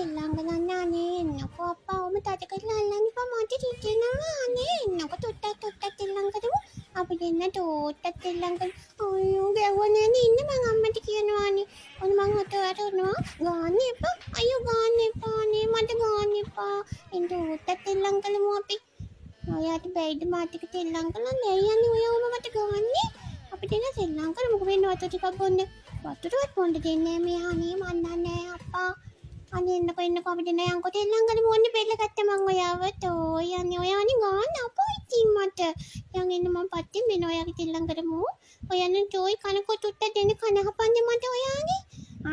සෙල්ලම් කරන්න අනේ එන්නකෝ අප්පා ඔබ තද කරලා අල්ලන්න එපා මට හිතෙනවා අනේ එන්නකෝ ටොට්ටක් සෙල්ලම් කරමු අපි දෙන්න ටොට්ටක් සෙල්ලම් කරමු අයියෝ ගැවුවා නේ ඉන්න මං අම්මට කියනවානේ ඔන්න මං හොටවටනවා ගාන්න එපා අයියෝ ගාන්න එපා නේ මට ගාන්න එපා එන්න ටොට්ටක් සෙල්ලම් කරමු අපි ඔයාට බැයිද මාටික සෙල්ලම් කරන්න ඇයි යන්නේ ඔයාම මට ගාන්නේ අපි දෙන්න සෙල්ලම් කරමු මොකද වෙන වතුර ටිකක් බොන්න වතුරවත් බොන්න දෙන්නේ මේ අනේ මන් දන්නේ අප්පා අනේ එන්නකෝ අපි දෙන්න යන්කෝ සෙල්ලම් කරමු ඕන්නේ බෙල්ල ගත්ත මං ඔයාවට ඔයන්නේ ගාන්න අපෝ ඉතින් මට යන් එන්න මං පත්තින් මෙන්න ඔයාගේ සෙල්ලම් කරමු ඔයන්නේ ජෝයි කනකෝ තුට්ට දෙන්න කන හපන්නේ මට ඔයාගේ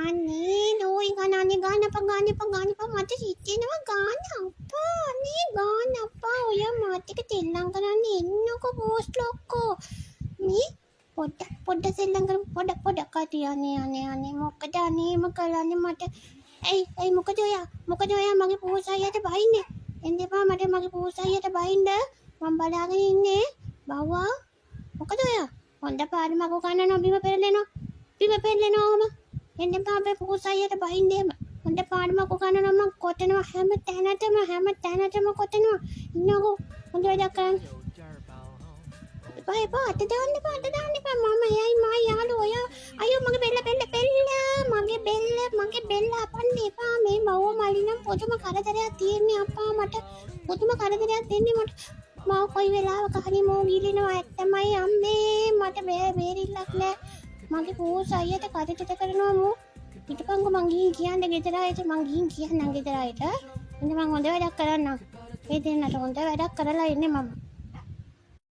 අනේ නෝයි ගානනේ ගාන්න එපා මට හිතෙනවා ගාන්න අප්පා අනේ ගාන්න අප්පා ඔයා මාටික සෙල්ලම් කරන්න එන්නකෝ බෝස් ලොක්කෝ මේ පොඩ්ඩ සෙල්ලම් කරමු පොඩ්ඩක් අනේ මොකද අනේම කරන්නේ මට ඇයි මොකද ඔයා මගේ පූසයියට බහින්නේ එන්න එපා මට මගේ පූසයියට බහින්න මම බලාගෙන ඉන්නේ බව්වා මොකද ඔයා හොඳ පාඩමක් උගන්වනවා බිම පෙරලෙනවා ඔහම එන්න එපා අපේ පූසයියට බහින්න එහෙම හොඳ පාඩමක් උගන්වනවා මම කොටනවා හැම තැනටම කොටනවා ඉන්නකෝ හොඳ වැඩක් කරන්න එපා අත දාන්න එපා මම එයයි මා යාළුවෝ ඔයා අයියෝ මගේ බෙල්ල අපන්න එපා මේ මව්ව මල්ලිනම් පුදුම කරදරයක් තියෙන්නේ අප්පා මට පුදුම කරදරයක් දෙන්නේ මට මම කොයි වෙලාවක හරි මෝ ගිලිනවා ඇත්තමයි අම්මේ මට බේරිල්ලක් නෑ මගේ පූසයියට කටට කරනවා මෝ පිටපංගු මං ගිහින් කියන්න ගෙදර ආයෙත් මං ගිහින් කියන්නම් ගෙදර ආයෙත් ඉතින් මං හොඳ වැඩක් කරන්නම් ඒ දෙන්නට හොඳ වැඩක් කරලා ඉන්නේ මම